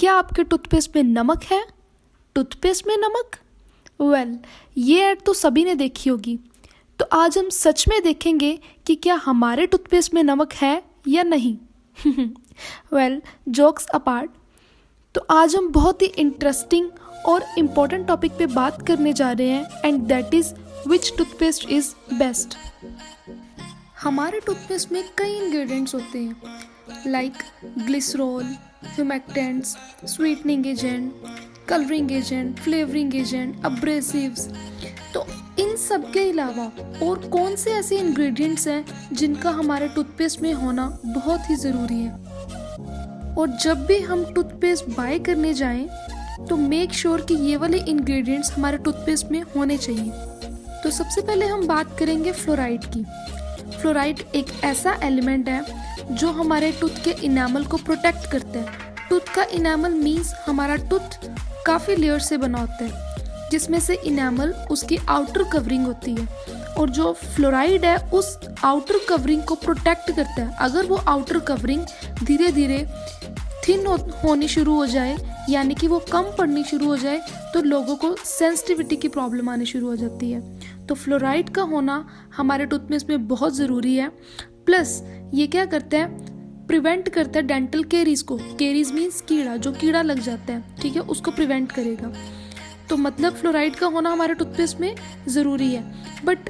क्या आपके टूथपेस्ट में नमक है? टूथपेस्ट में नमक? ये ऐड तो सभी ने देखी होगी। तो आज हम सच में देखेंगे कि क्या हमारे टूथपेस्ट में नमक है या नहीं। जोक्स अपार्ट, तो आज हम बहुत ही इंटरेस्टिंग और इम्पोर्टेंट टॉपिक पे बात करने जा रहे हैं and that is which toothpaste is best. हमारे टूथपेस्ट में कई इंग्रेडिएंट्स होते हैं like glycerol, humectants, sweetening agent, colouring agent, flavouring agent, abrasives. तो इन सब के अलावा और कौन से ऐसे इंग्रेडिएंट्स हैं जिनका हमारे टूथपेस्ट में होना बहुत ही ज़रूरी है। और जब भी हम टूथपेस्ट बाय करने जाएं तो मेक श्योर कि ये वाले इंग्रेडिएंट्स हमारे टूथपेस्ट में होने चाहिए। तो सबसे पहले हम बात करेंगे फ्लोराइड की। फ्लोराइड एक ऐसा एलिमेंट है जो हमारे टूथ के इनेमल को प्रोटेक्ट करता है। टूथ का इनेमल मीन्स हमारा टूथ काफ़ी लेयर से बना होता है जिसमें से इनेमल उसकी आउटर कवरिंग होती है और जो फ्लोराइड है उस आउटर कवरिंग को प्रोटेक्ट करता है। अगर वो आउटर कवरिंग धीरे धीरे थिन होनी शुरू हो जाए यानी कि वो कम पड़नी शुरू हो जाए तो लोगों को सेंसिटिविटी की प्रॉब्लम आनी शुरू हो जाती है। तो फ्लोराइड का होना हमारे टूथपेस्ट में बहुत ज़रूरी है। प्लस ये क्या करता है, प्रिवेंट करता है डेंटल केरीज को। केरीज मीन्स कीड़ा, जो कीड़ा लग जाता है, ठीक है, उसको प्रिवेंट करेगा। तो मतलब फ्लोराइड का होना हमारे टूथपेस्ट में ज़रूरी है। बट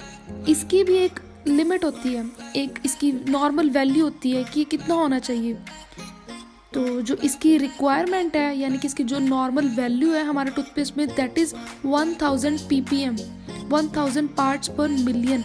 इसकी भी एक लिमिट होती है, एक इसकी नॉर्मल वैल्यू होती है कि कितना होना चाहिए। तो जो इसकी रिक्वायरमेंट है यानी कि इसकी जो नॉर्मल वैल्यू है हमारे टूथपेस्ट में दैट इज़ 1000 ppm, 1000 पार्ट्स पर मिलियन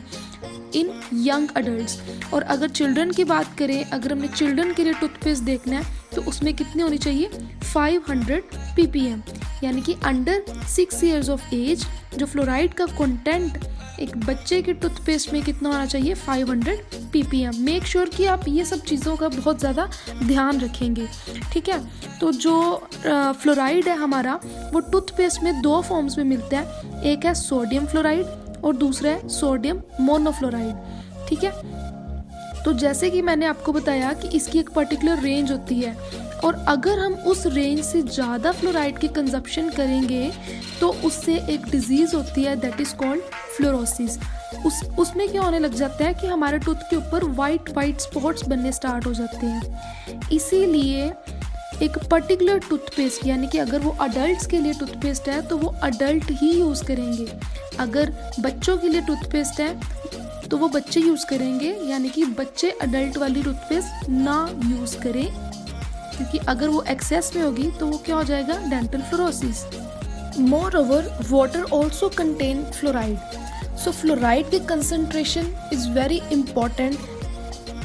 इन यंग अडल्ट्स। और अगर चिल्ड्रन की बात करें, अगर हमने चिल्ड्रन के लिए टूथपेस्ट देखना है तो उसमें कितनी होनी चाहिए, 500 ppm यानी कि अंडर 6 years ऑफ एज जो फ्लोराइड का कंटेंट एक बच्चे के टूथपेस्ट में कितना होना चाहिए, 500 ppm। मेक श्योर कि आप ये सब चीज़ों का बहुत ज़्यादा ध्यान रखेंगे, ठीक है। तो जो फ्लोराइड है हमारा वो टूथपेस्ट में दो फॉर्म्स में मिलता है, एक है सोडियम फ्लोराइड और दूसरा है सोडियम मोनोफ्लोराइड, ठीक है। तो जैसे कि मैंने आपको बताया कि इसकी एक पर्टिकुलर रेंज होती है और अगर हम उस रेंज से ज़्यादा फ्लोराइड की कंजप्शन करेंगे तो उससे एक डिजीज़ होती है दैट इज़ कॉल्ड फ्लोरोसिस। उसमें क्या होने लग जाता है कि हमारे टूथ के ऊपर वाइट स्पॉट्स बनने स्टार्ट हो जाते हैं। इसीलिए एक पर्टिकुलर टूथपेस्ट यानी कि अगर वो अडल्ट्स के लिए टूथपेस्ट है तो वो अडल्ट ही यूज़ करेंगे, अगर बच्चों के लिए टूथपेस्ट है तो वो बच्चे यूज़ करेंगे, यानी कि बच्चे अडल्ट वाली टूथपेस्ट ना यूज़ करें क्योंकि अगर वो एक्सेस में होगी तो वो क्या हो जाएगा, dental fluorosis. Moreover water also contain fluoride, so fluoride की कंसंट्रेशन इज़ वेरी इम्पॉर्टेंट।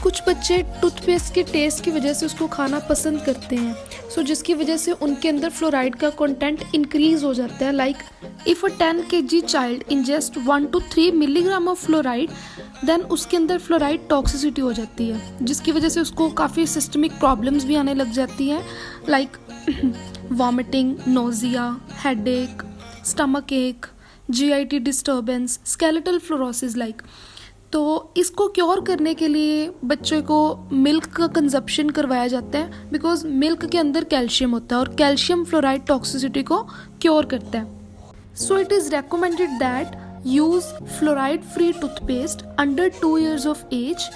कुछ बच्चे टूथपेस्ट के टेस्ट की वजह से उसको खाना पसंद करते हैं, सो जिसकी वजह से उनके अंदर फ्लोराइड का कंटेंट इंक्रीज हो जाता है। Like if a 10 kg child ingest 1 to 3 milligram of fluoride then उसके अंदर फ्लोराइड टॉक्सिसिटी हो जाती है जिसकी वजह से उसको काफ़ी सिस्टमिक प्रॉब्लम्स भी आने लग जाती हैं like vomiting, nausea, headache, stomach एक, GIT disturbance, skeletal fluorosis like. तो इसको क्योर करने के लिए बच्चों को मिल्क का कंजप्शन करवाया जाता है बिकॉज मिल्क के अंदर कैल्शियम होता है और कैल्शियम फ्लोराइड टॉक्सिसिटी को क्योर करता है। So it is recommended that use fluoride free toothpaste under 2 years of age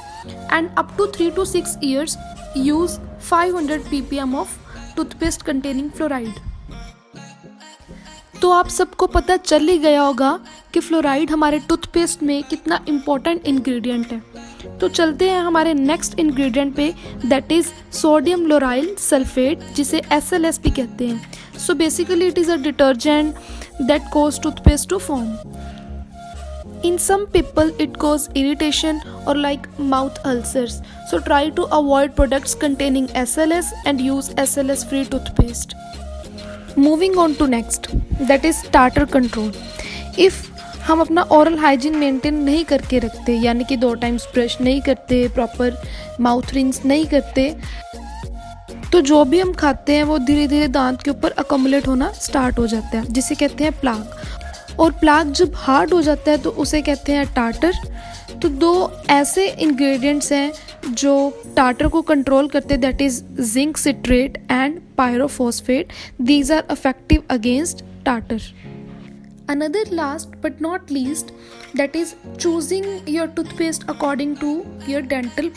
and up to 3 to 6 years use 500 ppm of toothpaste containing fluoride. तो आप सबको पता चल ही गया होगा कि फ्लोराइड हमारे टूथपेस्ट में कितना इम्पोर्टेंट इंग्रेडिएंट है। तो चलते हैं हमारे नेक्स्ट इंग्रेडिएंट पे that is sodium lauryl sulphate जिसे SLS भी कहते हैं। So basically it is a detergent that cause toothpaste to form. In some people it cause irritation or like mouth ulcers. So try to avoid products containing SLS and use SLS free toothpaste. Moving on to next that is tartar control. If हम अपना oral hygiene maintain नहीं करके रखते यानी कि 2 times brush नहीं करते, proper mouth rinse नहीं करते तो जो भी हम खाते हैं वो धीरे धीरे दांत के ऊपर अकोमुलेट होना स्टार्ट हो जाता है जिसे कहते हैं प्लाक। और प्लाक जब हार्ड हो जाता है तो उसे कहते हैं टार्टर। तो 2 ऐसे इंग्रेडिएंट्स हैं जो टाटर को कंट्रोल करते, that is zinc citrate and pyrophosphate. These are effective against tartar. Another last but not least, that is choosing your toothpaste according to your dental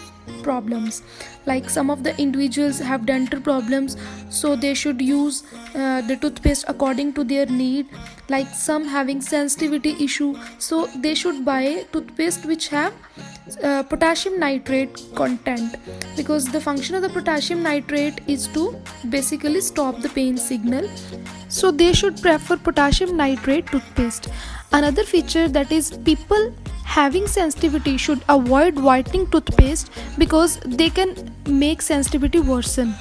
problems. Like some of the individuals have dental problems, so they should use the toothpaste according to their need. Like some having sensitivity issue, so they should buy toothpaste which have potassium nitrate content, because the function of the potassium nitrate is to basically stop the pain signal, so they should prefer potassium nitrate toothpaste. Another feature, that is people having sensitivity should avoid whitening toothpaste because they can make sensitivity worsen.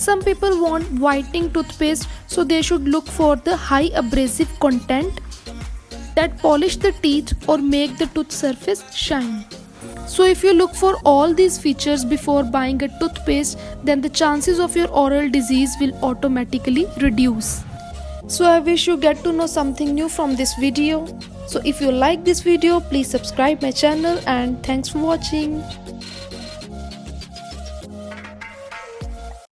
Some people want whitening toothpaste, so they should look for the high abrasive content that polish the teeth or make the tooth surface shine. So if you look for all these features before buying a toothpaste, then the chances of your oral disease will automatically reduce. So I wish you get to know something new from this video. So if you like this video, please subscribe my channel, and thanks for watching.